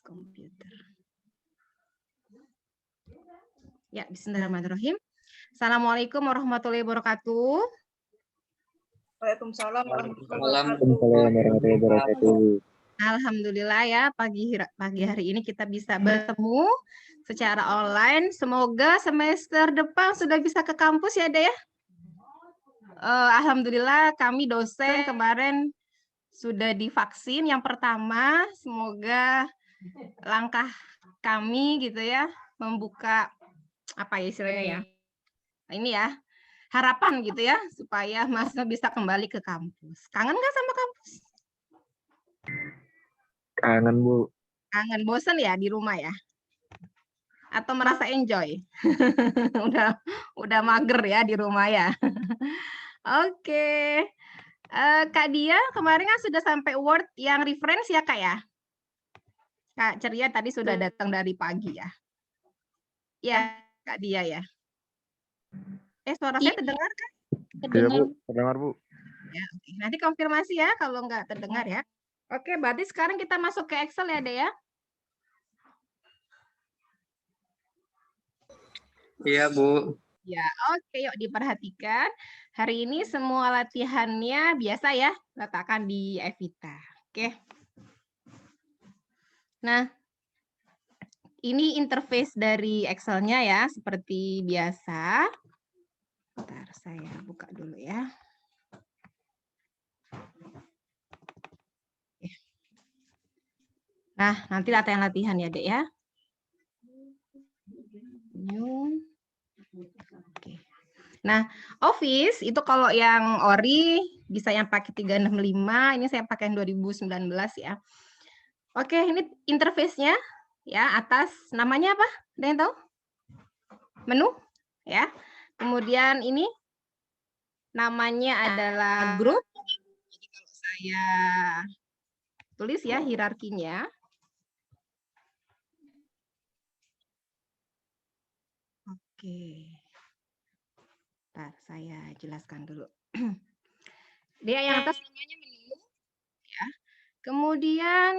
komputer. Ya, bismillahirrahmanirrahim. Assalamualaikum warahmatullahi wabarakatuh. Waalaikumsalam warahmatullahi wabarakatuh. Alhamdulillah ya, pagi hari ini kita bisa bertemu secara online. Semoga semester depan sudah bisa ke kampus ya, Dek ya. Alhamdulillah kami dosen kemarin sudah divaksin yang pertama. Semoga langkah kami gitu ya membuka apa ya istilahnya ya. Ini ya harapan gitu ya supaya Mas bisa kembali ke kampus. Kangen nggak sama kampus? Kangen, Bu. Kangen, bosen ya di rumah ya? Atau merasa enjoy? udah mager ya di rumah ya. Oke. Kak Dia kemarin kan sudah sampai Word yang reference ya Kak ya? Kak Ceria tadi sudah datang dari pagi ya? Ya, Kak Dia ya. Suara saya terdengar kan? Iya, Bu. Terdengar, Bu. Ya, oke. Nanti konfirmasi ya kalau nggak terdengar ya. Oke, berarti sekarang kita masuk ke Excel ya, Dek ya? Iya, Bu. Ya, oke, yuk diperhatikan. Hari ini semua latihannya biasa ya, letakkan di Evita. Oke. Nah, ini interface dari Excel-nya ya, seperti biasa. Bentar, saya buka dulu ya. Nah, nanti latihan-latihan ya, Dek ya. New. Oke. Nah, Office itu kalau yang Ori bisa yang pakai 365, ini saya pakai yang 2019 ya. Oke, ini interface-nya ya, atas namanya apa? Ada yang tahu? Menu ya. Kemudian ini namanya adalah grup. Jadi kalau saya tulis ya hierarkinya. Oke. Bentar, saya jelaskan dulu. Dia yang atas namanya menu ya. Kemudian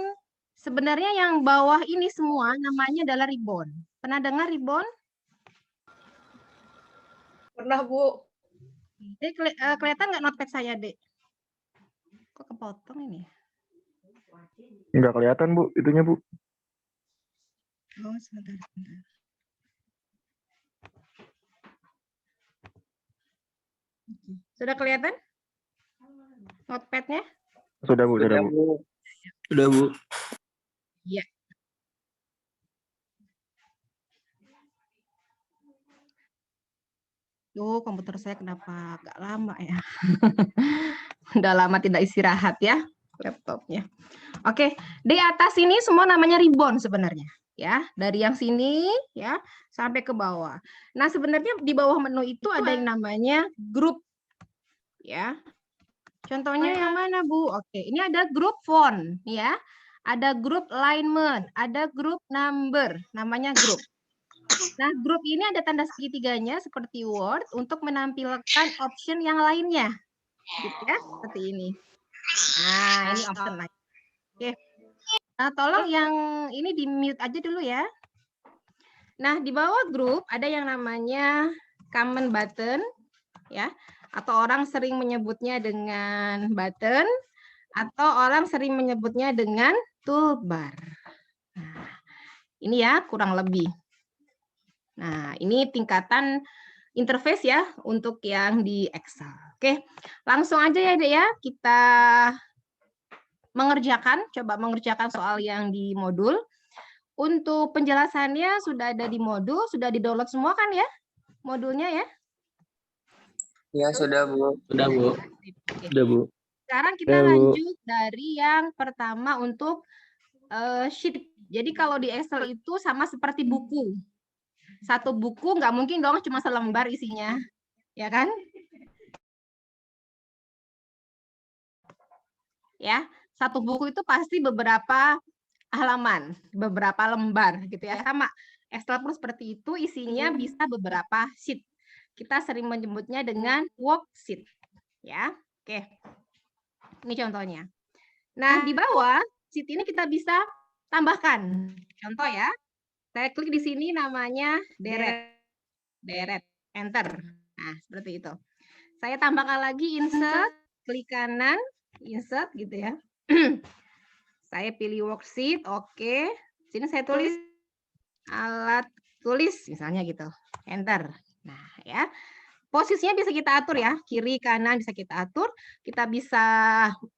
sebenarnya yang bawah ini semua namanya adalah ribbon. Pernah dengar ribbon? Pernah, Bu. Dek, kelihatan nggak notepad saya, Dek? Kok kepotong ini? Nggak kelihatan, Bu. Itunya, Bu. Oh, sebentar. Sudah kelihatan? Notepad-nya? Sudah, Bu. Sudah, Bu. Sudah, Bu. Iya. Komputer saya kenapa agak lama ya? Udah lama tidak istirahat ya laptopnya. Oke, di atas ini semua namanya ribbon sebenarnya ya. Dari yang sini ya sampai ke bawah. Nah, sebenarnya di bawah menu itu ada yang namanya grup ya. Contohnya yang mana, Bu? Oke, ini ada grup font ya. Ada grup alignment, ada grup number, namanya grup. Nah, grup ini ada tanda segitiganya seperti Word untuk menampilkan option yang lainnya. Gitu ya, seperti ini. Nah, ini option lain. Oke. Nah, tolong yang ini di-mute aja dulu ya. Nah, di bawah grup ada yang namanya comment button ya, atau orang sering menyebutnya dengan button atau orang sering menyebutnya dengan toolbar. Nah, ini ya kurang lebih. Nah, ini tingkatan interface ya untuk yang di Excel. Oke, langsung aja ya, Dek ya. Kita coba mengerjakan soal yang di modul. Untuk penjelasannya sudah ada di modul, sudah di-download semua kan ya? Modulnya ya? Ya, sudah, Bu. Sudah, Bu. Sudah, Bu. Sekarang kita lanjut dari yang pertama untuk sheet. Jadi kalau di Excel itu sama seperti buku. Satu buku nggak mungkin dong cuma selembar isinya, ya kan? Ya, satu buku itu pasti beberapa halaman, beberapa lembar gitu ya. Sama Excel pun seperti itu, isinya bisa beberapa sheet. Kita sering menyebutnya dengan worksheet, ya. Oke. Ini contohnya. Nah, di bawah sheet ini kita bisa tambahkan. Contoh ya, saya klik di sini namanya deret. Deret, enter. Nah, seperti itu. Saya tambahkan lagi insert, klik kanan, insert gitu ya. Saya pilih worksheet, oke. Sini saya tulis alat tulis misalnya gitu. Enter. Nah, ya. Posisinya bisa kita atur ya, kiri kanan bisa kita atur. Kita bisa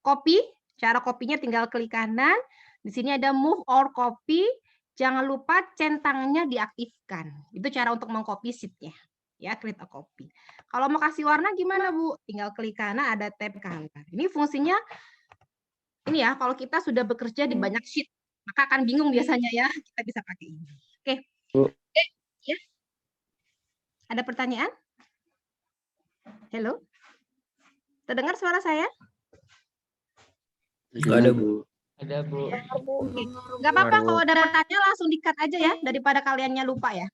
copy, cara copy-nya tinggal klik kanan. Di sini ada move or copy. Jangan lupa centangnya diaktifkan. Itu cara untuk mengcopy sheet-nya. Ya, create a copy. Kalau mau kasih warna gimana, Bu? Tinggal klik kanan ada tab color. Ini fungsinya ini ya, kalau kita sudah bekerja di banyak sheet, maka akan bingung biasanya ya. Kita bisa pakai ini. Oke. Bu. Ya. Ada pertanyaan? Halo? Terdengar suara saya? Nggak ada, Bu. Ada, Bu. Oke. Nggak apa-apa kalau ada pertanyaan langsung di-cut aja ya, daripada kaliannya lupa ya.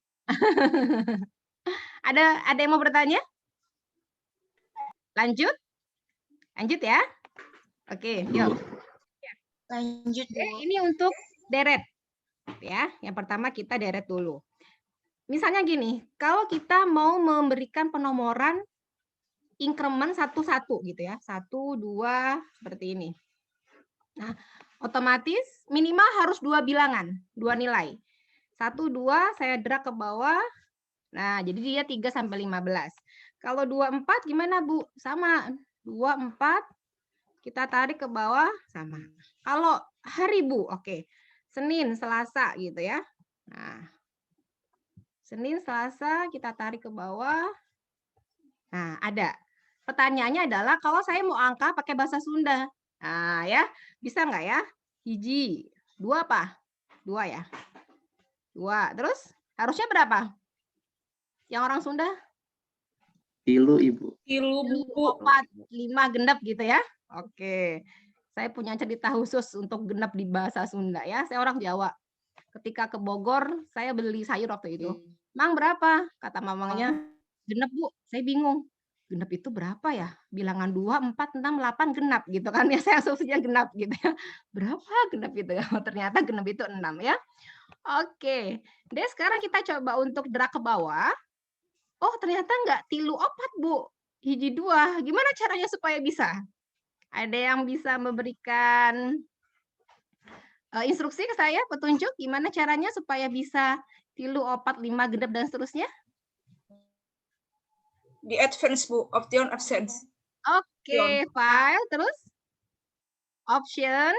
Ada yang mau bertanya? Lanjut? Lanjut ya? Oke, yuk. Lanjut, Bu. Ini untuk deret. Ya, yang pertama kita deret dulu. Misalnya gini, kalau kita mau memberikan penomoran increment satu-satu gitu ya. 1, 2, seperti ini. Nah, otomatis minimal harus 2 bilangan, 2 nilai. 1, 2, saya drag ke bawah. Nah, jadi dia 3 sampai 15. Kalau 2, 4 gimana, Bu? Sama. 2, 4, kita tarik ke bawah, sama. Kalau hari, Bu, oke. Senin, Selasa gitu ya. Nah, Senin, Selasa, kita tarik ke bawah. Nah, ada. Pertanyaannya adalah kalau saya mau angka pakai bahasa Sunda. Nah, ya. Bisa nggak ya? Hiji. 2 apa? 2 ya. 2. Terus harusnya berapa? Yang orang Sunda? Tilu, Ibu. Tilu, Bu. 4, 5 genep gitu ya. Oke. Saya punya cerita khusus untuk genep di bahasa Sunda ya. Saya orang Jawa. Ketika ke Bogor, saya beli sayur waktu itu. Mang berapa? Kata mamangnya, genep, Bu. Saya bingung. Genep itu berapa ya? Bilangan 2, 4, 6, 8 genap gitu kan ya. Saya asumsinya genap gitu ya. Berapa genep itu ya? Ternyata genep itu 6 ya. Oke. Deh sekarang kita coba untuk drag ke bawah. Oh, ternyata enggak tilu 4, Bu. Hiji 2. Gimana caranya supaya bisa? Ada yang bisa memberikan instruksi ke saya, petunjuk gimana caranya supaya bisa tilu 4, 5 genep dan seterusnya? Di advance, Bu. Option advance. Oke, file terus option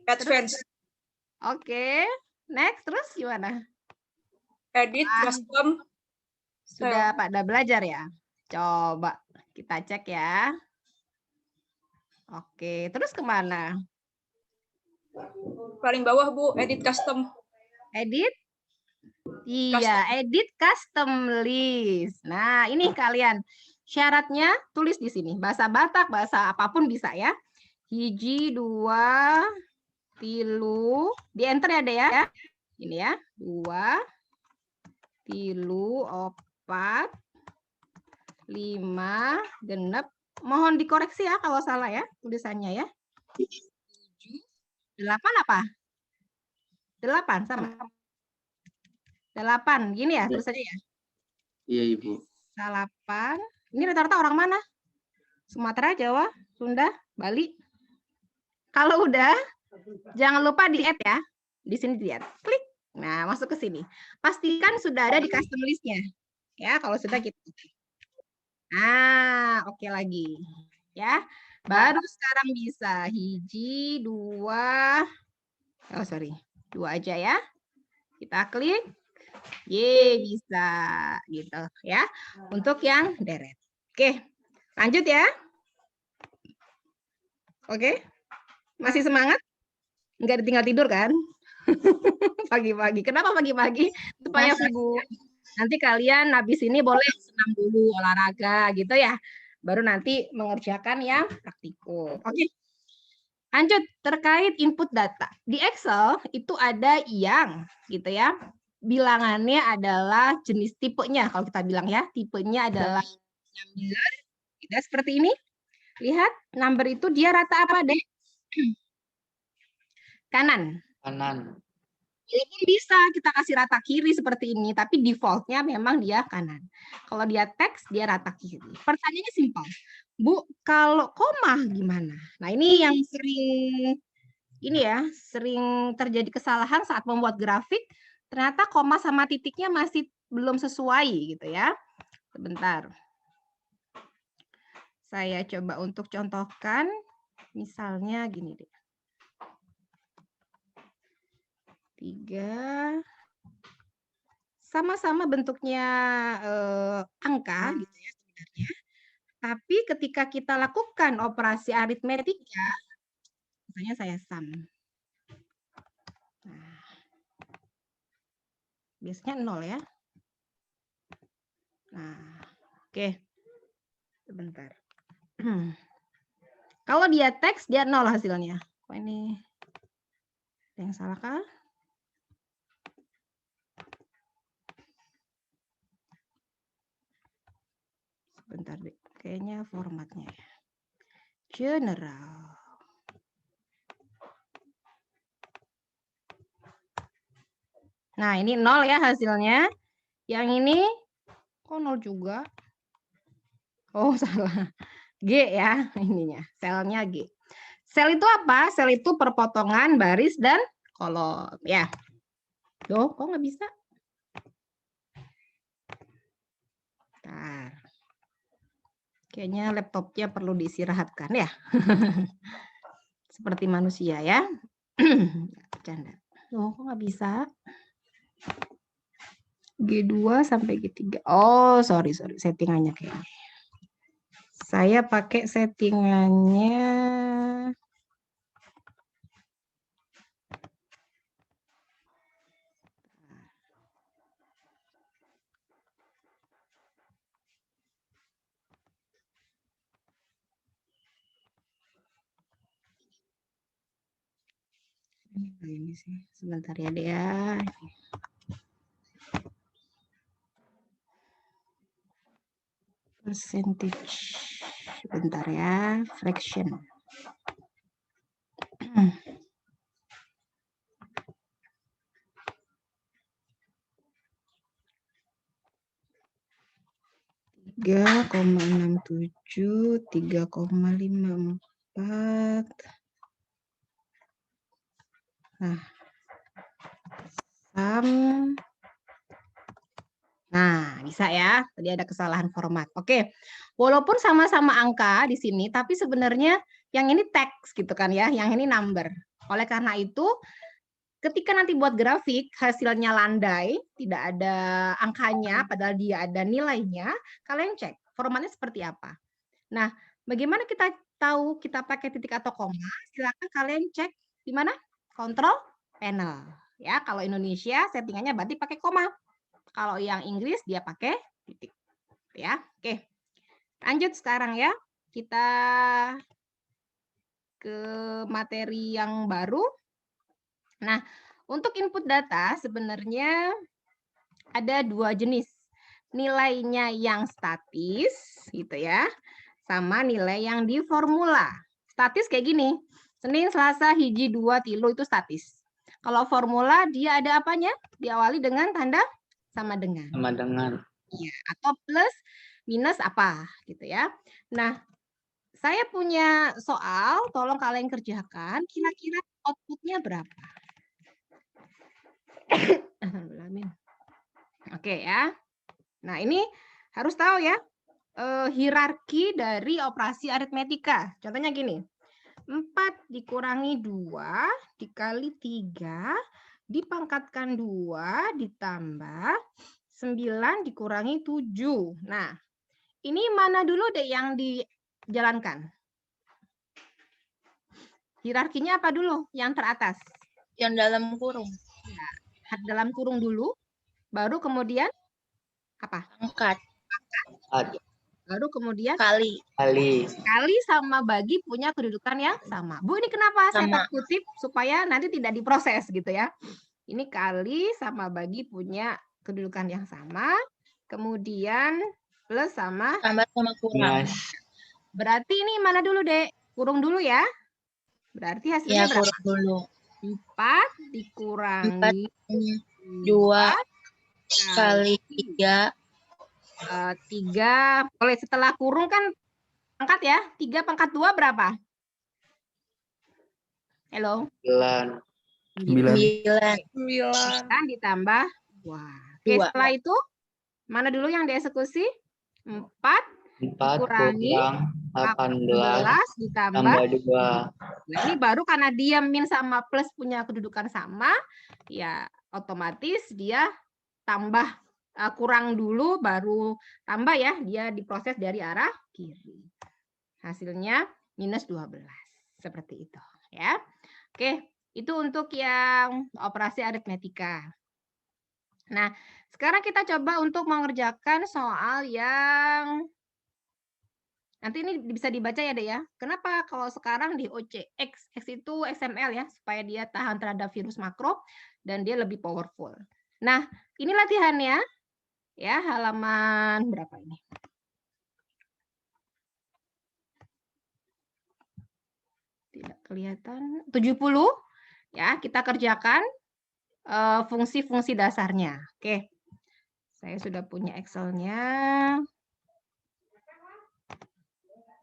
Advance. Oke, next terus gimana? Edit, custom. Sudah pada belajar ya? Coba kita cek ya. Oke, terus kemana? Paling bawah, Bu. Edit custom. Edit? Iya, edit custom list. Nah, ini kalian. Syaratnya tulis di sini. Bahasa Batak, bahasa apapun bisa ya. Hiji, 2, tilu. Di enter ya, deh ya. Ini ya. 2, tilu, 4, 5, genep. Mohon dikoreksi ya kalau salah ya tulisannya ya. 8 apa? 8 sama. 8. Gini ya tulisannya ya? Iya, Ibu. 8. Ini rata-rata orang mana? Sumatera, Jawa, Sunda, Bali. Kalau udah, jangan lupa di-add ya. Di sini di-add. Klik. Nah, masuk ke sini. Pastikan sudah ada di custom list-nya. Ya, kalau sudah kita. Nah, oke lagi. Ya. Baru sekarang bisa hiji, 2. Oh, sorry. 2 aja ya. Kita klik. Ye, bisa gitu ya. Untuk yang deret. Oke. Lanjut ya. Oke. Masih semangat? Enggak ditinggal tidur kan? Pagi-pagi. Kenapa pagi-pagi? Supaya sibuk. Nanti kalian habis ini boleh senam dulu, olahraga gitu ya. Baru nanti mengerjakan yang praktikum. Oke. Lanjut, terkait input data. Di Excel itu ada yang gitu ya. Bilangannya adalah jenis tipenya. Kalau kita bilang ya, tipenya adalah number. Kita seperti ini. Lihat, number itu dia rata apa, Dek? Kanan. Kanan. Walaupun bisa kita kasih rata kiri seperti ini, tapi defaultnya memang dia kanan. Kalau dia teks, dia rata kiri. Pertanyaannya simpel. Bu, kalau koma gimana? Nah, ini yang sering terjadi kesalahan saat membuat grafik. Ternyata koma sama titiknya masih belum sesuai gitu ya. Sebentar. Saya coba untuk contohkan. Misalnya gini deh. 3 sama-sama bentuknya angka gitu ya sebenarnya. Tapi ketika kita lakukan operasi aritmetika, misalnya saya sum. Nah, biasanya 0 ya. Nah, oke. Sebentar. Kalau dia teks, dia 0 hasilnya. Oh, ini ada yang salah kah? Bentar deh, kayaknya formatnya ya. General. Nah, ini 0 ya hasilnya. Yang ini kok 0 juga? Oh, salah. G ya ininya, selnya G. Sel itu apa? Sel itu perpotongan baris dan kolom ya. Loh, kok nggak bisa? Bentar. Kayaknya laptopnya perlu diistirahatkan ya. Seperti manusia ya. Bercanda. Loh, kok nggak bisa? G2 sampai G3. Oh, sorry. Settingannya kayaknya. Saya pakai settingannya. Ini sih sebentar ya dia. Percentage. Bentar ya, fraction. Tiga 3,67, 3,54. Nah, nah, bisa ya. Tadi ada kesalahan format. Oke. Walaupun sama-sama angka di sini, tapi sebenarnya yang ini teks gitu kan ya, yang ini number. Oleh karena itu, ketika nanti buat grafik, hasilnya landai, tidak ada angkanya, padahal dia ada nilainya, kalian cek formatnya seperti apa. Nah, bagaimana kita tahu kita pakai titik atau koma? Silakan kalian cek di mana? Control panel. Ya, kalau Indonesia settingannya berarti pakai koma. Kalau yang Inggris dia pakai titik. Ya, oke. Lanjut sekarang ya. Kita ke materi yang baru. Nah, untuk input data sebenarnya ada 2 jenis. Nilainya yang statis gitu ya, sama nilai yang di formula. Statis kayak gini. Senin, Selasa, hiji, 2, tilu itu statis. Kalau formula dia ada apanya? Diawali dengan tanda sama dengan. Sama dengan. Ya, atau plus minus apa gitu ya. Nah, saya punya soal, tolong kalian kerjakan. Kira-kira outputnya berapa? Oke ya. Nah, ini harus tahu ya hierarki dari operasi aritmetika. Contohnya gini. 4 dikurangi 2 dikali 3 dipangkatkan 2 ditambah 9 dikurangi 7. Nah, ini mana dulu deh yang dijalankan? Hierarkinya apa dulu? Yang teratas. Yang dalam kurung. Ya, dalam kurung dulu, baru kemudian apa? Angkat. Baru kemudian Kali. Kali sama bagi punya kedudukan yang sama. Bu, ini kenapa saya kutip supaya nanti tidak diproses gitu ya. Ini kali sama bagi punya kedudukan yang sama. Kemudian plus sama tambah sama kurang. Berarti ini mana dulu, Dek? Kurung dulu ya. Berarti hasilnya ya, berapa? kurung dulu. 4 dikurangi 2 kali 3. 3. Boleh setelah kurung kan angkat ya. 3 pangkat 2 berapa? Halo. 9. 9. 9 ditambah 2. Oke, Dua. setelah itu mana dulu yang dieksekusi? 4 4 dikurangi kurang 18 18 ditambah tambah 2. Nah, ini baru karena dia min sama plus punya kedudukan sama, ya otomatis dia tambah kurang dulu baru tambah ya, dia diproses dari arah kiri. Hasilnya minus 12. Seperti itu ya. Oke, itu untuk yang operasi aritmetika. Nah, sekarang kita coba untuk mengerjakan soal yang nanti ini bisa dibaca ya, Dek ya. Kenapa kalau sekarang di OCX, X itu XML ya, supaya dia tahan terhadap virus makro dan dia lebih powerful. Nah, ini latihannya ya, halaman berapa ini? Tidak kelihatan. 70 ya, kita kerjakan fungsi-fungsi dasarnya. Oke. Saya sudah punya Excel-nya.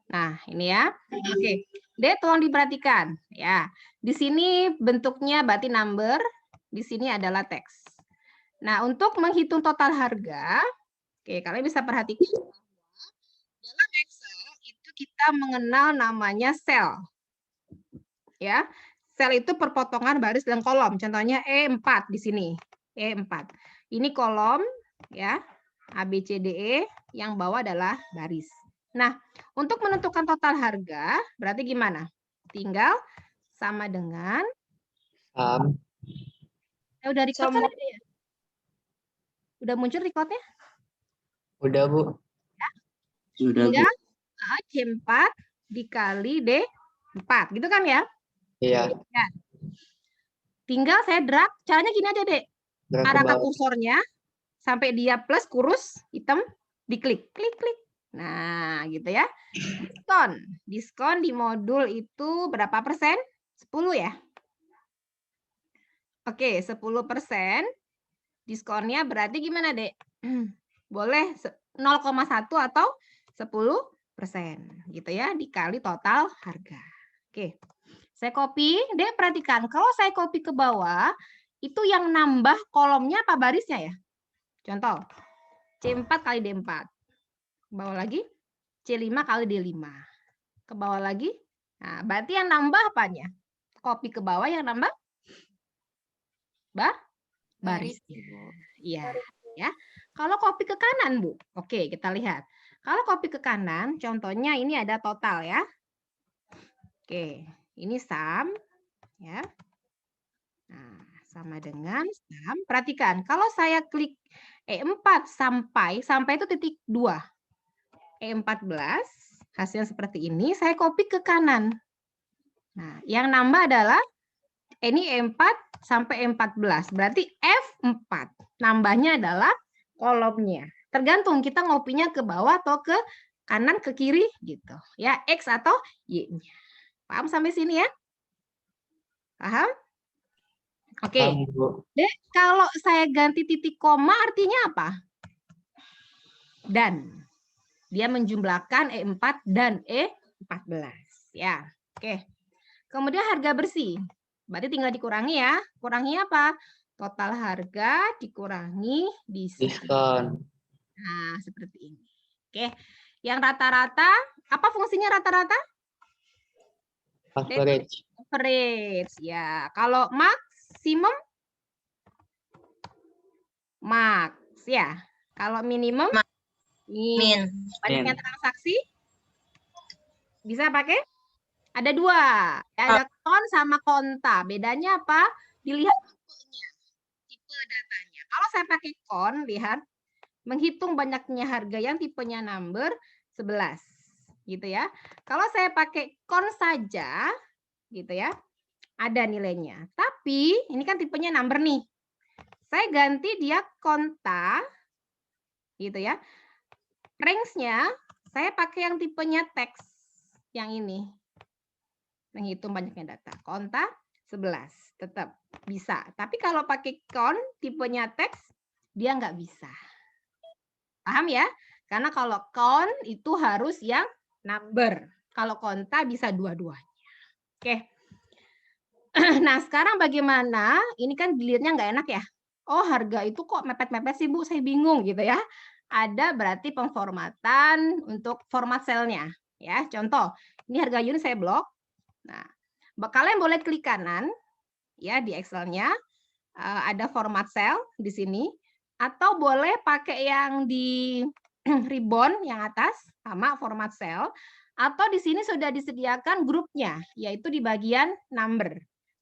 Nah, ini ya. Oke. Dek, tolong diperhatikan ya. Di sini bentuknya berarti number, di sini adalah teks. Nah, untuk menghitung total harga, oke, kalian bisa perhatikan dalam Excel itu kita mengenal namanya sel. Ya. Sel itu perpotongan baris dan kolom. Contohnya E4 di sini. E4. Ini kolom ya. A B C D E, yang bawah adalah baris. Nah, untuk menentukan total harga, berarti gimana? Tinggal sama dengan udah record kan ya? Udah muncul recordnya? Udah, Bu. Ya. Sudah, Bu. Tinggal C4 dikali D4, gitu kan ya? Iya. Ya. Tinggal saya drag, caranya gini aja, Dek. Arahkan kursornya sampai dia plus kurus hitam, diklik, klik. Nah, gitu ya. Diskon di modul itu berapa persen? 10 ya? Oke, 10%. Diskonnya berarti gimana, Dek? Boleh 0,1 atau 10%. Gitu ya, dikali total harga. Oke. Saya copy. Dek, perhatikan. Kalau saya copy ke bawah, itu yang nambah kolomnya apa barisnya ya? Contoh, C4 kali D4. Ke bawah lagi, C5 kali D5. Ke bawah lagi. Nah, berarti yang nambah apanya? Copy ke bawah yang nambah? Baris. Iya. Ya. Kalau copy ke kanan, Bu. Oke, kita lihat. Kalau copy ke kanan, contohnya ini ada total ya. Oke, ini sum. Ya. Nah, sama dengan sum. Perhatikan, kalau saya klik E4 sampai itu titik 2. E14, hasil seperti ini, saya copy ke kanan. Nah, yang nambah adalah ini E4 sampai E14, berarti F4. Nambahnya adalah kolomnya. Tergantung kita ngopinya ke bawah atau ke kanan, ke kiri gitu. Ya, X atau Y-nya. Paham sampai sini ya? Paham? Oke. Dek, kalau saya ganti titik koma artinya apa? Dan. Dia menjumlahkan E4 dan E14. Ya, oke. Kemudian harga bersih. Berarti tinggal dikurangi ya. Kurangi apa? Total harga dikurangi diskon. Nah, seperti ini. Oke. Yang rata-rata, apa fungsinya rata-rata? Average. Average. Ya, kalau maksimum? Max. Ya. Kalau minimum? Min. Banyaknya transaksi bisa pakai? Ada 2. Ada kon sama konta. Bedanya apa? Dilihat tipenya, tipe datanya. Kalau saya pakai kon, lihat menghitung banyaknya harga yang tipenya number 11, gitu ya. Kalau saya pakai kon saja, gitu ya, ada nilainya. Tapi ini kan tipenya number nih. Saya ganti dia konta, gitu ya. Range-nya saya pakai yang tipenya teks, yang ini. Menghitung banyaknya data. Konta 11. Tetap bisa. Tapi kalau pakai count, tipenya teks, dia nggak bisa. Paham ya? Karena kalau count itu harus yang number. Kalau konta bisa dua-duanya. Oke. Nah, sekarang bagaimana? Ini kan dilihatnya nggak enak ya. Oh, harga itu kok mepet-mepet sih, Bu? Saya bingung gitu ya. Ada berarti pemformatan untuk format selnya. Ya, contoh, ini harga unit saya blok. Nah, kalian boleh klik kanan ya di Excel-nya. Ada format cell di sini. Atau boleh pakai yang di ribbon yang atas, sama format cell. Atau di sini sudah disediakan grupnya, yaitu di bagian number.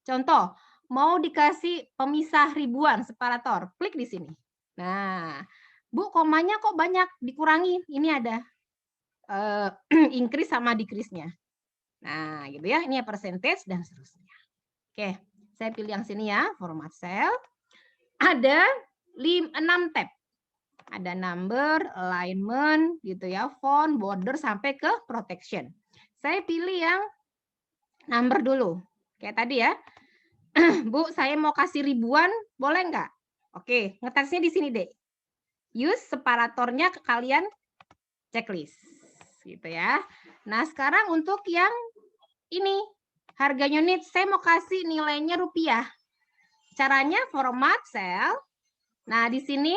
Contoh, mau dikasih pemisah ribuan separator, klik di sini. Nah, Bu, komanya kok banyak, dikurangi. Ini ada increase sama decrease-nya. Nah, gitu ya. Ini ya percentage dan seterusnya. Oke, saya pilih yang sini ya, format cell. Ada 6 tab. Ada number, alignment, gitu ya, font, border, sampai ke protection. Saya pilih yang number dulu. Kayak tadi ya. Bu, saya mau kasih ribuan, boleh nggak? Oke, ngeteksnya di sini deh. Use separatornya ke kalian checklist. Gitu ya. Nah, sekarang untuk yang ini, harga unit, saya mau kasih nilainya rupiah. Caranya format cell. Nah, di sini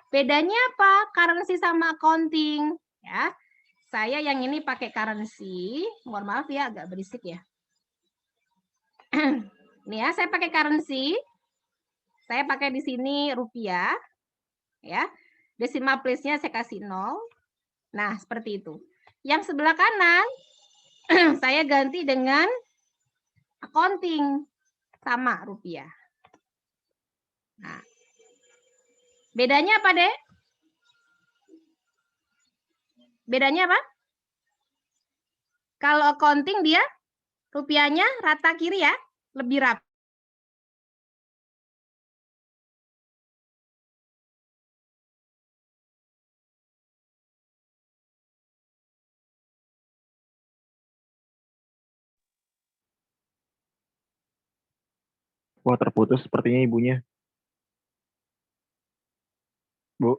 bedanya apa? Currency sama accounting. Ya, saya yang ini pakai currency. Mohon maaf ya, agak berisik ya. Nih ya, saya pakai currency. Saya pakai di sini rupiah. Ya, decimal place-nya saya kasih 0. Nah, seperti itu. Yang sebelah kanan, saya ganti dengan accounting. Sama rupiah. Nah, bedanya apa, Dek? Bedanya apa? Kalau accounting dia rupiahnya rata kiri ya, lebih rapi. Wah, terputus sepertinya ibunya. Bu.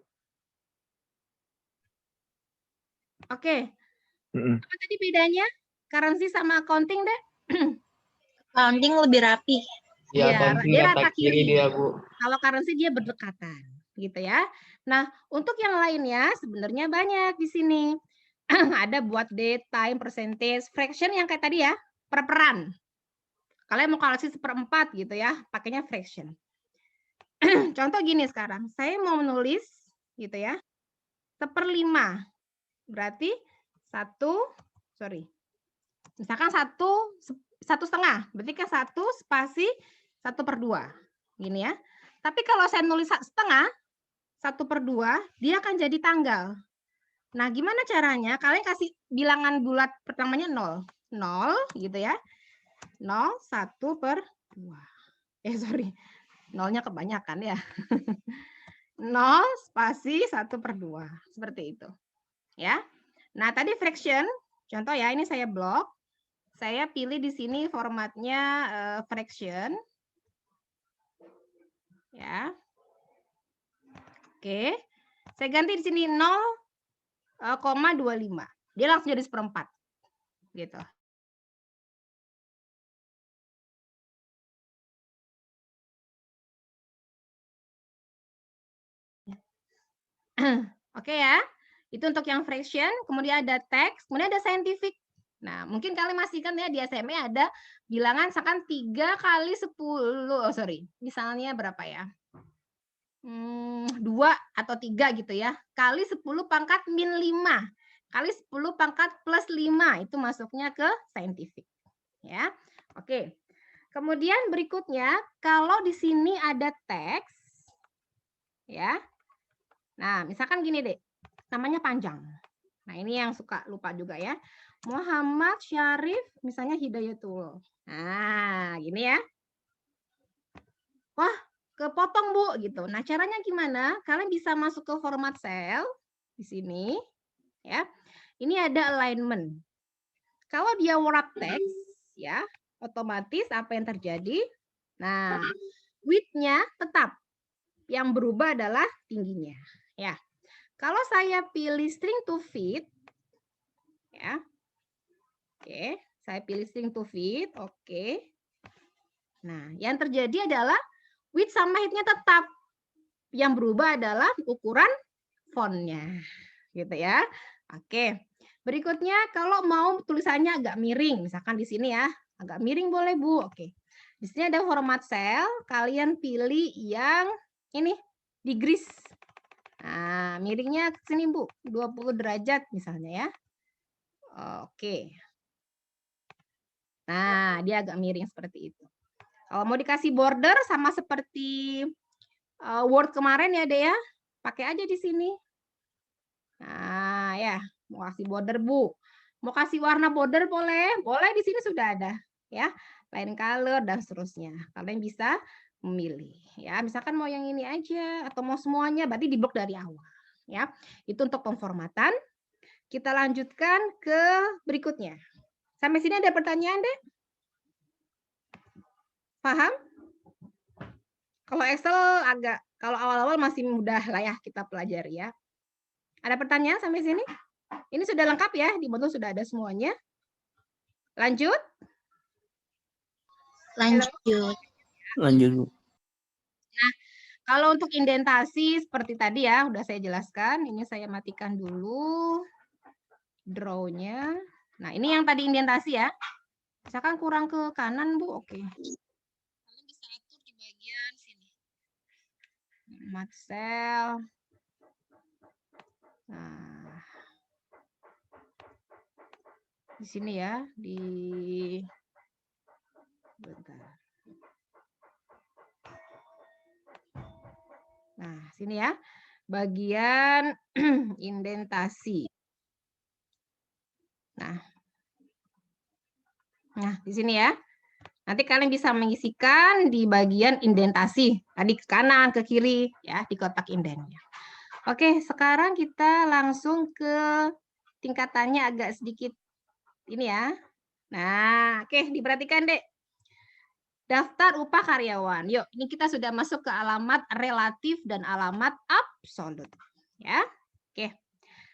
Oke. Apa tadi bedanya? Currency sama accounting, Dek? Accounting lebih rapi. Ya, dia rata kiri dia, Bu. Kalau currency dia berdekatan, gitu ya. Nah, untuk yang lainnya sebenarnya banyak di sini. Ada buat date, time, percentage, fraction yang kayak tadi ya, per-peran. Kalian mau kalkulasi 1/4 gitu ya, pakainya fraction. Contoh gini sekarang, saya mau menulis gitu ya, 1/5. Berarti misalkan 1/2, berarti kan 1 spasi 1/2. Gini ya. Tapi kalau saya nulis 1/2, 1/2, dia akan jadi tanggal. Nah, gimana caranya? Kalian kasih bilangan bulat pertamanya 0. 0 gitu ya. 0, 1/2. Sorry. 0-nya kebanyakan ya. 0 spasi 1/2. Seperti itu. Ya. Nah, tadi fraction, contoh ya, ini saya blok. Saya pilih di sini formatnya fraction. Ya. Oke. Saya ganti di sini 0,25. Dia langsung jadi 1/4. Gitu. Oke ya. Itu untuk yang fraction, kemudian ada teks, kemudian ada scientific. Nah, mungkin kalian masih kan ya di SME ada bilangan misalkan 3 kali 10, misalnya berapa ya? 2 atau 3 gitu ya. Kali 10 pangkat min 5. Kali 10 pangkat plus 5. Itu masuknya ke scientific. Ya. Oke. Kemudian berikutnya, kalau di sini ada teks, ya. Nah, misalkan gini deh, namanya panjang. Nah, ini yang suka lupa juga ya. Muhammad Syarif, misalnya Hidayatul. Nah, gini ya. Wah, kepotong Bu, gitu. Nah, caranya gimana? Kalian bisa masuk ke format cell di sini, ya. Ini ada alignment. Kalau dia wrap text, ya, otomatis apa yang terjadi? Nah, width-nya tetap. Yang berubah adalah tingginya. Ya. Kalau saya pilih string to fit, ya. Oke, saya pilih string to fit, oke. Nah, yang terjadi adalah width sama height-nya tetap. Yang berubah adalah ukuran font-nya. Gitu ya. Oke. Berikutnya kalau mau tulisannya agak miring, misalkan di sini ya, agak miring boleh Bu. Oke. Di sini ada format cell, kalian pilih yang ini, degrees. Nah, miringnya ke sini Bu, 20 derajat misalnya ya. Oke. Nah, dia agak miring seperti itu. Kalau mau dikasih border sama seperti Word kemarin ya, Dek ya. Pakai aja di sini. Nah, ya, mau kasih border Bu. Mau kasih warna border boleh? Boleh, di sini sudah ada ya. Lain color dan seterusnya. Kalian bisa memilih ya. Misalkan mau yang ini aja atau mau semuanya, berarti diblok dari awal ya. Itu untuk pemformatan. Kita lanjutkan ke berikutnya. Sampai sini ada pertanyaan, Dek? Paham? Kalau Excel agak, kalau awal-awal masih mudah lah ya kita pelajari ya. Ada pertanyaan sampai sini? Ini sudah lengkap ya, di Moodle sudah ada semuanya. Lanjut? Lanjut. Lanjut, Bu. Nah, kalau untuk indentasi seperti tadi ya, udah saya jelaskan. Ini saya matikan dulu draw-nya. Nah, ini yang tadi indentasi ya. Misalkan kurang ke kanan, Bu. Oke. Kalian bisa atur di bagian sini. Mat cell. Nah, di sini ya, di bentar. Nah, sini ya, bagian indentasi. Nah, di sini ya. Nanti kalian bisa mengisikan di bagian indentasi, tadi ke kanan, ke kiri, ya, di kotak indennya. Oke, sekarang kita langsung ke tingkatannya agak sedikit ini ya. Nah, oke, diperhatikan, Dek. Daftar upah karyawan. Yuk, ini kita sudah masuk ke alamat relatif dan alamat absolut. Ya, oke.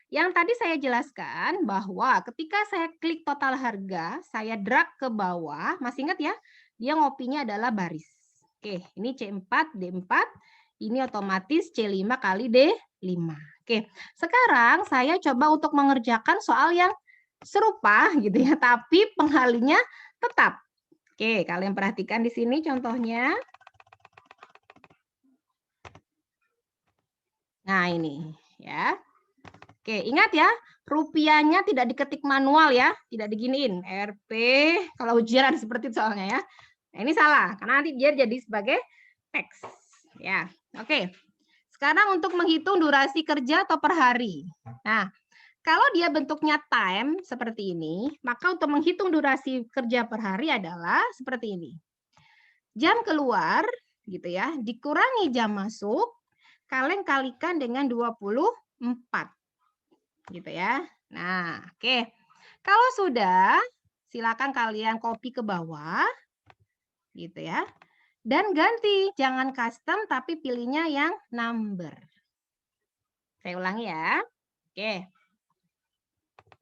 Yang tadi saya jelaskan bahwa ketika saya klik total harga, saya drag ke bawah, masih ingat ya, dia ngopinya adalah baris. Oke, ini C4, D4, ini otomatis C5 kali D5. Oke, sekarang saya coba untuk mengerjakan soal yang serupa gitu ya, tapi penghalinya tetap. Oke, kalian perhatikan di sini contohnya. Nah, ini ya. Oke, ingat ya, rupiahnya tidak diketik manual ya, tidak diginiin. RP, kalau ujian ada seperti itu soalnya ya. Nah, ini salah, karena nanti dia jadi sebagai teks. Ya, oke. Sekarang untuk menghitung durasi kerja atau per hari. Nah, kalau dia bentuknya time seperti ini, maka untuk menghitung durasi kerja per hari adalah seperti ini. Jam keluar, gitu ya, dikurangi jam masuk, kalian kalikan dengan 24. Gitu ya. Nah, oke. Kalau sudah, silakan kalian copy ke bawah. Gitu ya. Dan ganti, jangan custom tapi pilihnya yang number. Saya ulangi ya. Oke.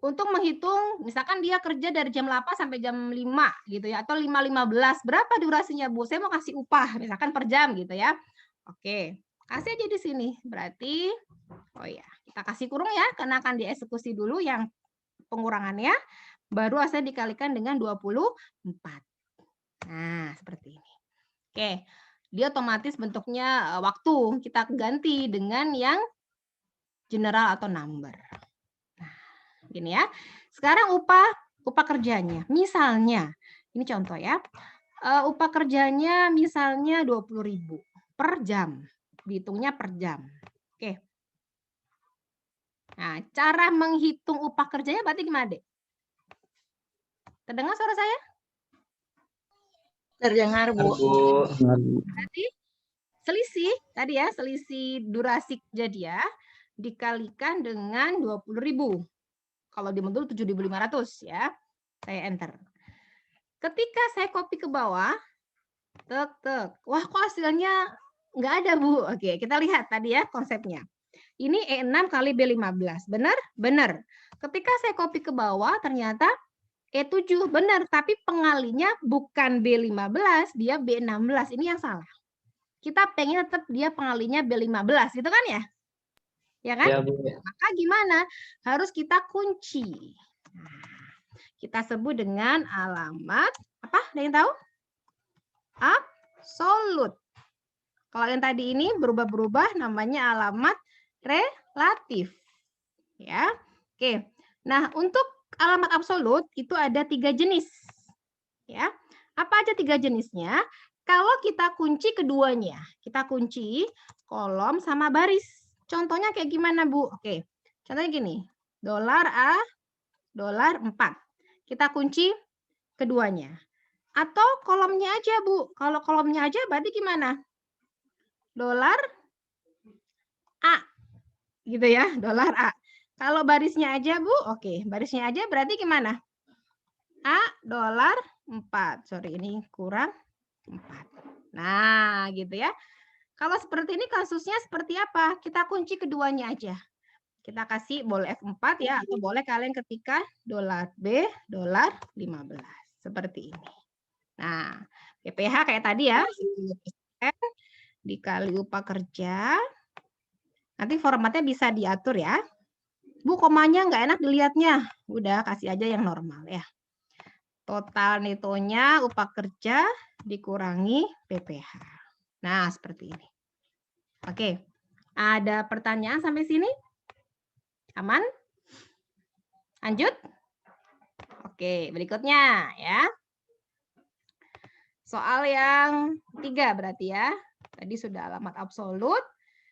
Untuk menghitung, misalkan dia kerja dari jam 8 sampai jam 5 gitu ya, atau 5.15. Berapa durasinya, Bu? Saya mau kasih upah, misalkan per jam gitu ya. Oke. Kasih aja di sini. Berarti, oh ya, kita kasih kurung ya, karena akan dieksekusi dulu yang pengurangannya, baru hasil dikalikan dengan 24. Nah, seperti ini. Oke, dia otomatis bentuknya waktu, kita ganti dengan yang general atau number. Nah, gini ya. Sekarang upah kerjanya, misalnya, ini contoh ya, upah kerjanya misalnya 20.000 per jam. Dihitungnya per jam. Oke. Nah, cara menghitung upah kerjanya berarti gimana, Dek? Terdengar suara saya? Terdengar, Bu. Berarti selisih, tadi ya, selisih durasi kerja dia dikalikan dengan 20.000. Kalau di Moodle 7.500 ya. Saya enter. Ketika saya copy ke bawah, wah kok hasilnya nggak ada, Bu. Oke, kita lihat tadi ya konsepnya. Ini E6 kali B15, benar? Benar. Ketika saya copy ke bawah, ternyata E7, benar. Tapi pengalinya bukan B15, dia B16. Ini yang salah. Kita pengen tetap dia pengalinya B15, gitu kan ya? Ya kan? Ya, Bu. Maka gimana? Harus kita kunci. Nah, kita sebut dengan alamat, apa? Ada yang tahu? Absolut. Kalau yang tadi ini berubah-berubah namanya alamat relatif. Ya. Oke. Nah, untuk alamat absolut itu ada 3 jenis. Ya. Apa aja 3 jenisnya? Kalau kita kunci keduanya, kita kunci kolom sama baris. Contohnya kayak gimana, Bu? Oke. Contohnya gini. Dolar A, dolar 4. Kita kunci keduanya. Atau kolomnya aja, Bu. Kalau kolomnya aja berarti gimana? Dolar A. Gitu ya, dolar A. Kalau barisnya aja, Bu. Oke, barisnya aja berarti gimana? A dolar 4. Sorry, ini kurang 4. Nah, gitu ya. Kalau seperti ini kasusnya seperti apa? Kita kunci keduanya aja. Kita kasih boleh F4 ya, atau boleh kalian ketika dolar B, dolar 15. Seperti ini. Nah, PPH kayak tadi ya, 10% dikali upah kerja. Nanti formatnya bisa diatur ya. Bu, komanya nggak enak dilihatnya. Udah, kasih aja yang normal ya. Total netonya upah kerja dikurangi PPH. Nah, seperti ini. Oke, ada pertanyaan sampai sini? Aman? Lanjut? Oke, berikutnya ya. Soal yang 3 berarti ya. Tadi sudah alamat absolut.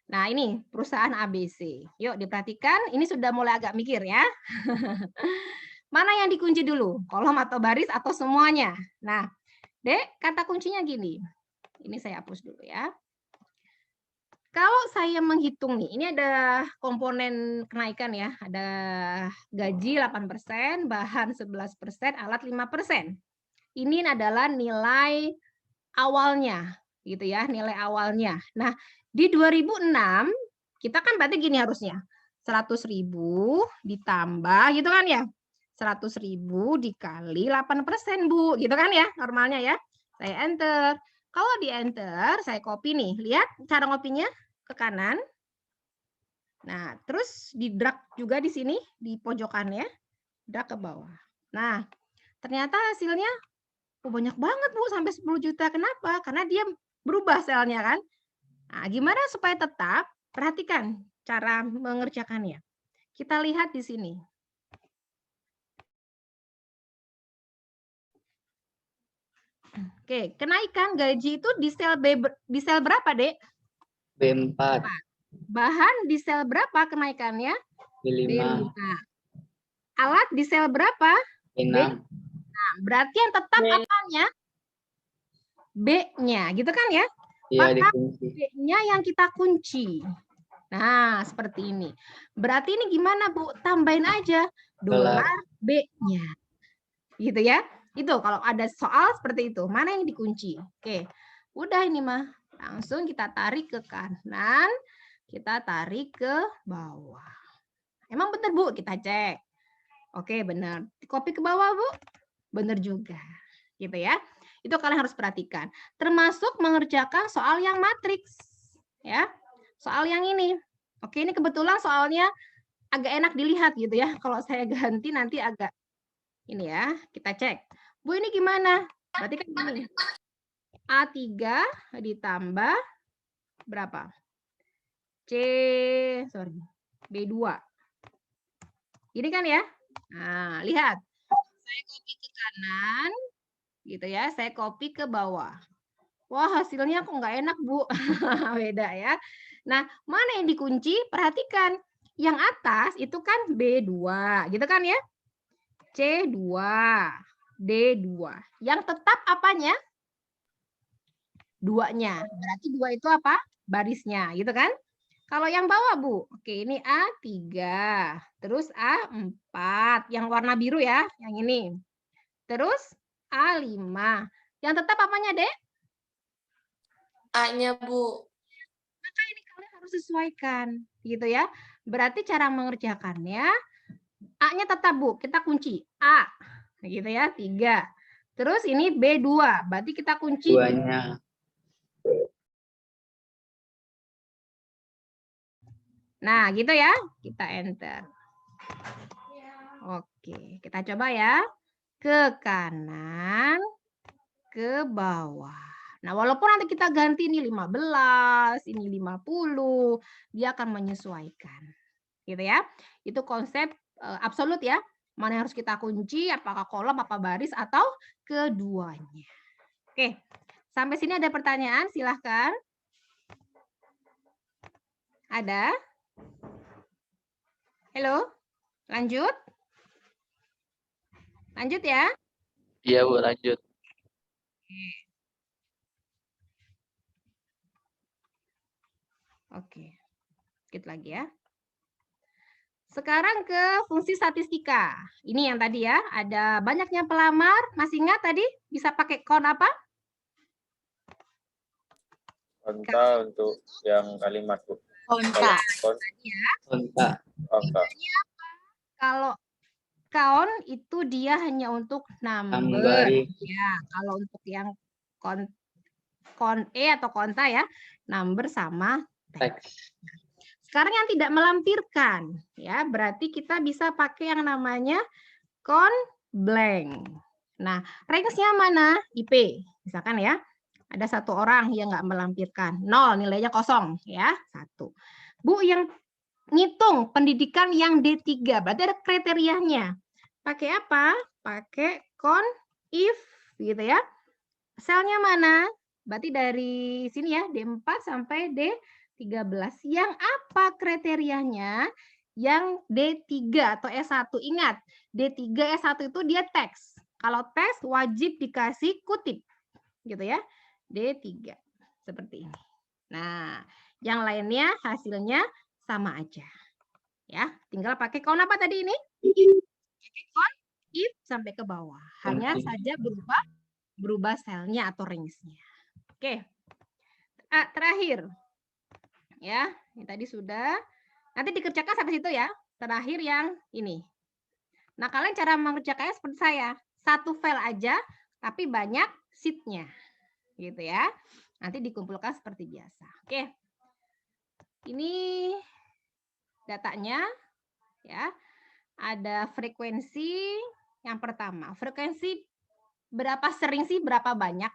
Nah, ini perusahaan ABC. Yuk diperhatikan, ini sudah mulai agak mikir ya. Mana yang dikunci dulu? Kolom atau baris atau semuanya? Nah, Dek, kata kuncinya gini. Ini saya hapus dulu ya. Kalau saya menghitung nih, ini ada komponen kenaikan ya. Ada gaji 8%, bahan 11%, alat 5%. Ini adalah nilai awalnya, gitu ya, nilai awalnya. Nah, di 2006 kita kan berarti gini harusnya. 100.000 ditambah gitu kan ya. 100.000 dikali 8%, Bu. Gitu kan ya, normalnya ya. Saya enter. Kalau di enter, saya copy nih. Lihat cara ngopinya ke kanan. Nah, terus di drag juga di sini, di pojokannya. Drag ke bawah. Nah, ternyata hasilnya banyak banget, Bu, sampai 10 juta. Kenapa? Karena dia berubah selnya kan. Nah, gimana supaya tetap? Perhatikan cara mengerjakannya. Kita lihat di sini. Oke, kenaikan gaji itu di sel berapa, Dek? B4. Bahan di sel berapa kenaikannya? B5. Alat di sel berapa? B6. Nah, berarti yang tetap apanya? B-nya, gitu kan ya? Iya, Maka dikunci. B-nya yang kita kunci. Nah, seperti ini. Berarti ini gimana, Bu? Tambahin aja dolar B-nya. Gitu ya. Itu kalau ada soal seperti itu, mana yang dikunci? Oke. Udah ini mah. Langsung kita tarik ke kanan, kita tarik ke bawah. Emang benar, Bu? Kita cek. Oke, benar. Copy ke bawah, Bu. Benar juga. Gitu ya. Itu kalian harus perhatikan. Termasuk mengerjakan soal yang matriks. Ya. Soal yang ini. Oke, ini kebetulan soalnya agak enak dilihat gitu ya. Kalau saya ganti nanti agak ini ya, kita cek. Bu, ini gimana? Berarti kan gini. A3 ditambah berapa? B2. Ini kan ya. Nah, lihat. Saya copy ke kanan. Gitu ya, saya copy ke bawah. Wah, hasilnya kok nggak enak, Bu. Beda ya. Nah, mana yang dikunci? Perhatikan. Yang atas itu kan B2, gitu kan ya? C2, D2. Yang tetap apanya? 2-nya. Berarti 2 itu apa? Barisnya, gitu kan? Kalau yang bawah, Bu. Oke, ini A3. Terus A4. Yang warna biru ya, yang ini. Terus A5. Yang tetap apanya, Dek? A-nya, Bu. Maka ini kalian harus sesuaikan, gitu ya. Berarti cara mengerjakannya, A-nya tetap, Bu. Kita kunci A, gitu ya, 3. Terus ini B2, berarti kita kunci Duanya. Nah, gitu ya. Kita enter. Oke, kita coba ya. Ke kanan, ke bawah. Nah, walaupun nanti kita ganti ini 15, ini 50, dia akan menyesuaikan. Gitu ya. Itu konsep absolut ya. Mana yang harus kita kunci, apakah kolom, apa baris, atau keduanya. Oke, sampai sini ada pertanyaan? Silahkan. Ada? Halo? Lanjut? Lanjut ya? Iya, Bu, lanjut. Oke. Sedikit lagi ya. Sekarang ke fungsi statistika. Ini yang tadi ya, ada banyaknya pelamar. Masih ingat tadi bisa pakai count apa? Konta untuk yang kalimat, Bu. Konta. Kontak. Konta. Kalau count itu dia hanya untuk number. Number. Ya, kalau untuk yang E atau konta ya, number sama teks. Sekarang yang tidak melampirkan, ya berarti kita bisa pakai yang namanya count blank. Nah, range-nya mana? IP, misalkan ya. Ada satu orang yang nggak melampirkan, 0 nilainya kosong ya, 1. Bu yang ngitung pendidikan yang D3, berarti ada kriterianya. Pakai apa? Pakai count if gitu ya. Selnya mana? Berarti dari sini ya, D4 sampai D13. Yang apa kriterianya? Yang D3 atau S1. Ingat, D3 S1 itu dia teks. Kalau teks wajib dikasih kutip. Gitu ya. D3. Seperti ini. Nah, yang lainnya hasilnya sama aja. Ya, tinggal pakai count apa tadi ini? Pakai count if sampai ke bawah. Hanya saja berubah selnya atau range-nya. Oke. Terakhir. Ya, ini tadi sudah. Nanti dikerjakan sampai situ ya. Terakhir yang ini. Nah, kalian cara mengerjakannya seperti saya. Satu file aja, tapi banyak sheet-nya. Gitu ya. Nanti dikumpulkan seperti biasa. Oke. Ini datanya. Ya. Ada frekuensi yang pertama. Frekuensi berapa sering sih, berapa banyak?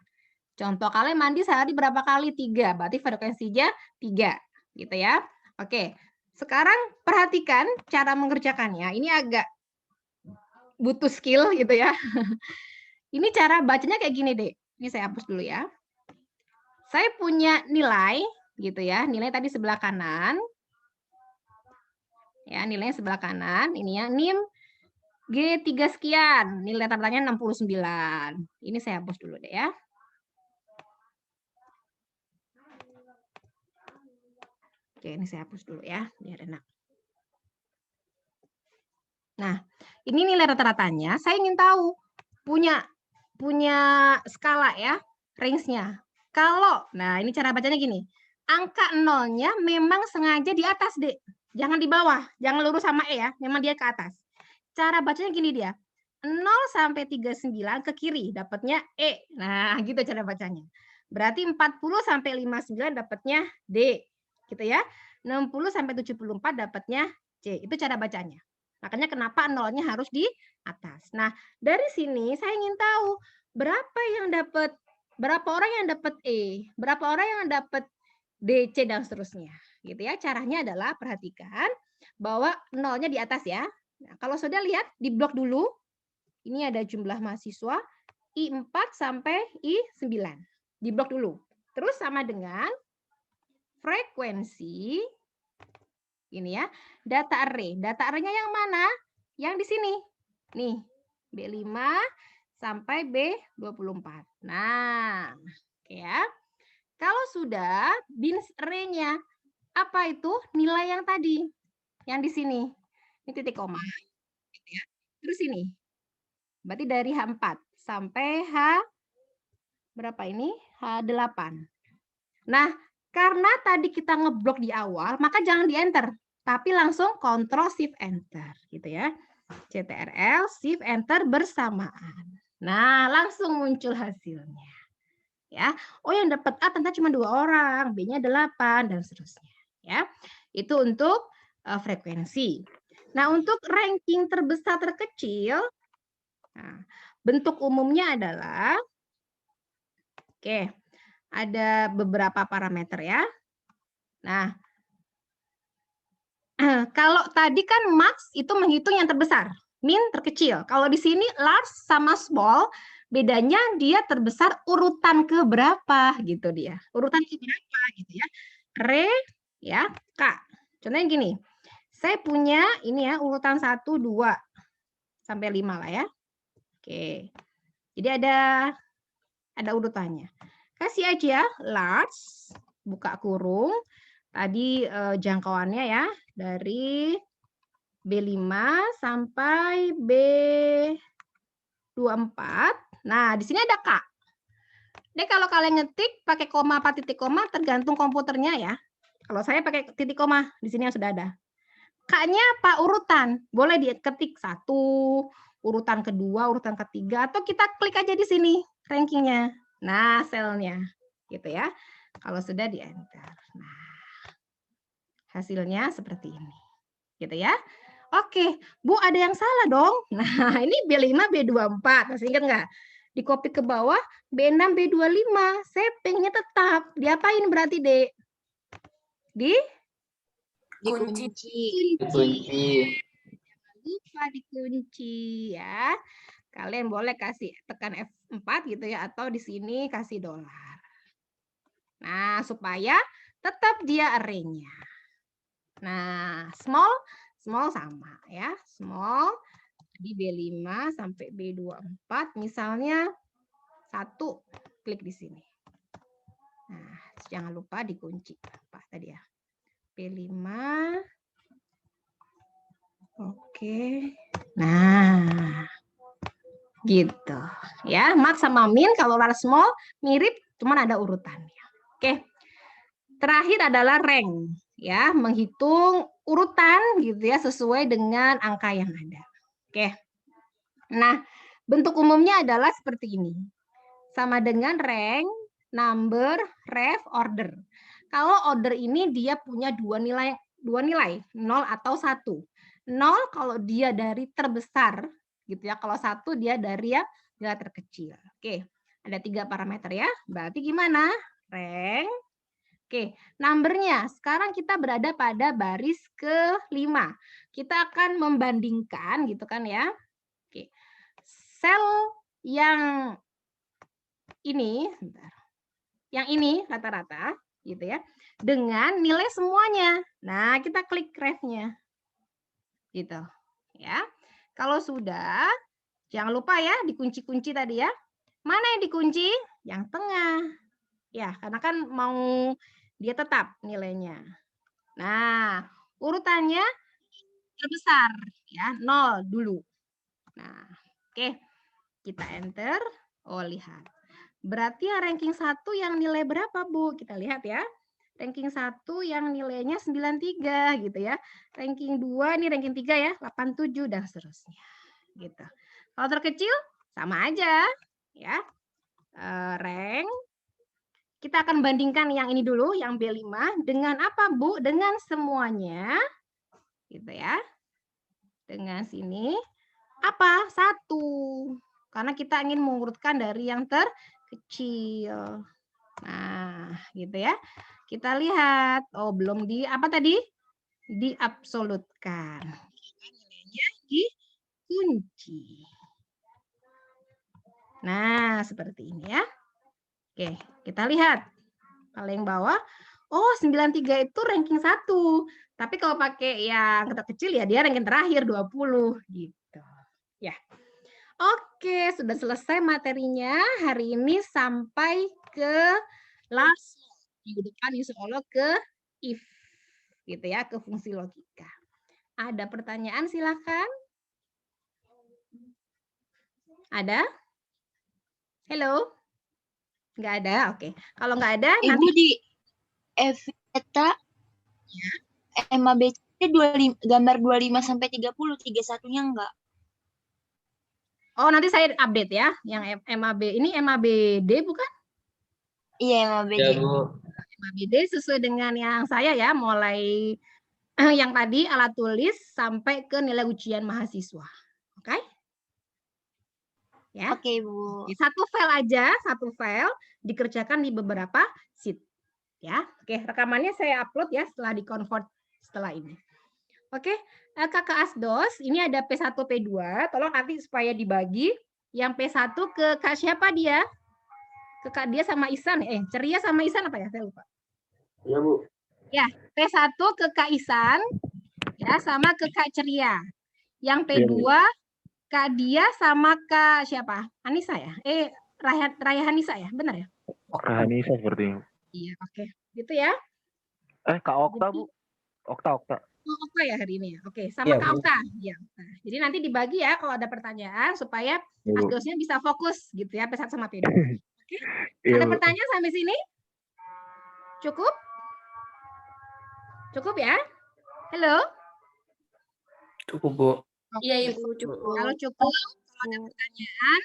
Contoh kalian mandi sehari berapa kali? 3. Berarti frekuensinya 3. Gitu ya. Oke. Sekarang perhatikan cara mengerjakannya. Ini agak butuh skill gitu ya. Ini cara bacanya kayak gini, Dek. Ini saya hapus dulu ya. Saya punya nilai gitu ya. Nilai tadi sebelah kanan. Ya, nilainya sebelah kanan. Ini ya, NIM G3 sekian. Nilai rata-ratanya 69. Ini saya hapus dulu deh ya. Oke, ini saya hapus dulu ya, biar enak. Nah, ini nilai rata-ratanya. Saya ingin tahu punya skala ya, range-nya. Kalau, nah ini cara bacanya gini. Angka nolnya memang sengaja di atas, Dek. Jangan di bawah, jangan lurus sama E ya, memang dia ke atas. Cara bacanya gini dia. 0 sampai 39 ke kiri, dapatnya E. Nah, gitu cara bacanya. Berarti 40 sampai 59 dapatnya D. Gitu ya. 60 sampai 74 dapatnya C. Itu cara bacanya. Makanya kenapa nolnya harus di atas. Nah, dari sini saya ingin tahu berapa orang yang dapat E, berapa orang yang dapat D, C dan seterusnya. Gitu ya. Caranya adalah perhatikan bahwa nolnya di atas ya. Nah, kalau sudah lihat di blok dulu. Ini ada jumlah mahasiswa I4 sampai I9. Di blok dulu. Terus sama dengan frekuensi ini ya, data array. Data array-nya yang mana? Yang di sini. Nih, B5 sampai B24. Nah, oke ya. Kalau sudah bins array-nya apa itu? Nilai yang tadi. Yang di sini. Ini titik koma. Gitu ya. Terus ini. Berarti dari H4 sampai H berapa ini? H8. Nah, karena tadi kita ngeblok di awal, maka jangan di enter, tapi langsung Ctrl Shift Enter gitu ya. CTRL Shift Enter bersamaan. Nah, langsung muncul hasilnya. Ya. Oh, yang dapat A ternyata cuma 2 orang, B-nya 8 dan seterusnya, ya. Itu untuk frekuensi. Nah, untuk ranking terbesar terkecil, nah, bentuk umumnya adalah oke, ada beberapa parameter ya. Nah, kalau tadi kan max itu menghitung yang terbesar, min terkecil. Kalau di sini large sama small, bedanya dia terbesar urutan ke berapa gitu dia. Urutan ke berapa gitu ya. Re ya, K. Contohnya gini. Saya punya ini ya urutan 1 2 sampai 5 lah ya. Oke. Jadi ada urutannya. Kasih aja large buka kurung. Tadi jangkauannya ya dari B5 sampai B24. Nah, di sini ada K. Jadi kalau kalian ngetik pakai koma apa titik koma tergantung komputernya ya. Kalau saya pakai titik koma, di sini yang sudah ada. K-nya apa? Urutan. Boleh diketik 1, urutan kedua, urutan ketiga, atau kita klik aja di sini rankingnya. Nah, selnya. Gitu ya. Kalau sudah di enter. Nah, hasilnya seperti ini. Gitu ya. Oke, Bu ada yang salah dong. Nah, ini B5, B24. Masih ingat nggak? Di copy ke bawah, B6, B25. Settingnya tetap. Diapain berarti, Dek? Dikunci. Jangan lupa dikunci ya. Kalian boleh kasih tekan F4 gitu ya, atau di sini kasih dolar. Nah, supaya tetap dia array-nya. Nah, small sama ya. Small di B5 sampai B24 misalnya 1, klik di sini. Nah, jangan lupa dikunci. Apa tadi ya? B5. Oke. Nah, gitu. Ya, max sama min kalau large small mirip, cuman ada urutannya. Oke. Terakhir adalah rank, ya, menghitung urutan gitu ya sesuai dengan angka yang ada. Oke. Nah, bentuk umumnya adalah seperti ini. Sama dengan rank, number, ref, order. Kalau order ini dia punya dua nilai, 0 atau 1. 0 kalau dia dari terbesar gitu ya. Kalau 1 dia dari yang terkecil. Oke. Ada 3 parameter ya. Berarti gimana? Rank. Oke, numbernya. Sekarang kita berada pada baris ke-5. Kita akan membandingkan gitu kan ya. Oke. Sel yang ini, yang ini rata-rata gitu ya, dengan nilai semuanya. Nah, kita klik refnya. Gitu. Ya. Kalau sudah, jangan lupa ya dikunci-kunci tadi ya. Mana yang dikunci? Yang tengah. Ya, karena kan mau dia tetap nilainya. Nah, urutannya terbesar ya, 0 dulu. Nah, oke. Kita enter. Oh, lihat. Berarti yang ranking 1 yang nilai berapa, Bu? Kita lihat ya. Ranking 1 yang nilainya 93 gitu ya. Ranking 2 ini ranking 3 ya, 87 dan seterusnya. Gitu. Kalau terkecil sama aja ya. Rank kita akan bandingkan yang ini dulu, yang B5 dengan apa, Bu? Dengan semuanya. Gitu ya. Dengan sini apa? 1. Karena kita ingin mengurutkan dari yang terkecil. Nah, gitu ya. Kita lihat. Oh, belum di apa tadi? Diabsolutkan. Nilainya dikunci. Nah, seperti ini ya. Oke, kita lihat. Paling bawah. Oh, 93 itu ranking 1. Tapi kalau pakai yang kecil ya dia ranking terakhir 20 gitu. Ya. Oke, sudah selesai materinya hari ini sampai ke last minggu depan insya Allah ke if gitu ya, ke fungsi logika. Ada pertanyaan silakan. Ada? Halo? Nggak ada, oke. Kalau nggak ada, Ibu nanti di Evita MABC 25, gambar 25 sampai 30, 31-nya enggak. oh nanti saya update ya. Yang MAB ini MABD bukan? Iya, MABC. Ya, Bu. MABD sesuai dengan yang saya ya, mulai yang tadi alat tulis sampai ke nilai ujian mahasiswa. Oke? Ya. Oke, Bu. Satu file aja, satu file dikerjakan di beberapa sheet. Ya, oke. Rekamannya saya upload ya setelah di-convert setelah ini. Oke, Kakak Asdos, ini ada P1, P2. Tolong nanti supaya dibagi. Yang P1 ke Kak siapa dia? Ke Kak dia sama Isan. Ceria sama Isan apa ya? Saya lupa. Ya, Bu. Ya, P1 ke Kak Isan, ya, sama ke Kak Ceria. Yang P2 Kak dia sama Kak siapa? Anissa ya? Raya Hanisa ya? Benar ya? Rahanisa sepertinya. Iya, oke. Gitu ya. Kak Okta, Bu. Okta. Oh, Okta ya hari ini ya. Oke, sama Iya, Kak Bu. Okta. Ya. Nah, jadi nanti dibagi ya kalau ada pertanyaan supaya Iya, Bu. Asdosnya bisa fokus gitu ya, P1 sama P2. Oke. Iya, Ada Bu. pertanyaan sampai sini? Cukup? Cukup ya? Halo? Cukup, Bu. Iya, Ibu, cukup. Kalau cukup, kalau ada pertanyaan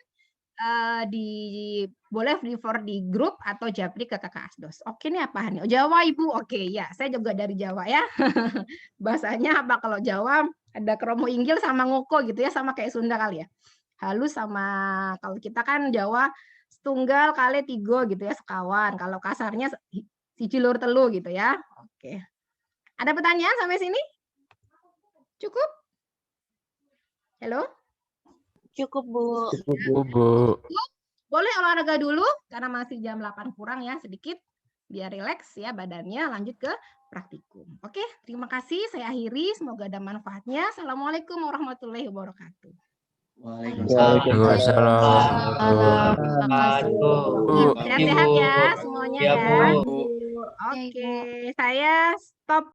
boleh di grup atau japri ke Kakak Asdos. Oke nih apa nih? Oh, Jawa Ibu. Oke ya, saya juga dari Jawa ya. Bahasanya apa kalau Jawa ada kromo inggil sama ngoko gitu ya, sama kayak Sunda kali ya. Halus sama kalau kita kan Jawa setunggal kali tigo gitu ya, sekawan. Kalau kasarnya siji lur telu gitu ya. Oke. Ada pertanyaan sampai sini? Cukup? Halo? Cukup, Bu. Cukup, Bu. Boleh olahraga dulu karena masih jam 8 kurang ya sedikit biar rileks ya badannya, lanjut ke praktikum. Oke, terima kasih. Saya akhiri, semoga ada manfaatnya. Assalamualaikum warahmatullahi wabarakatuh. Waalaikumsalam. Terima kasih, Bu. Sehat-sehat ya semuanya Ya, ya. Bu. Oke, saya stop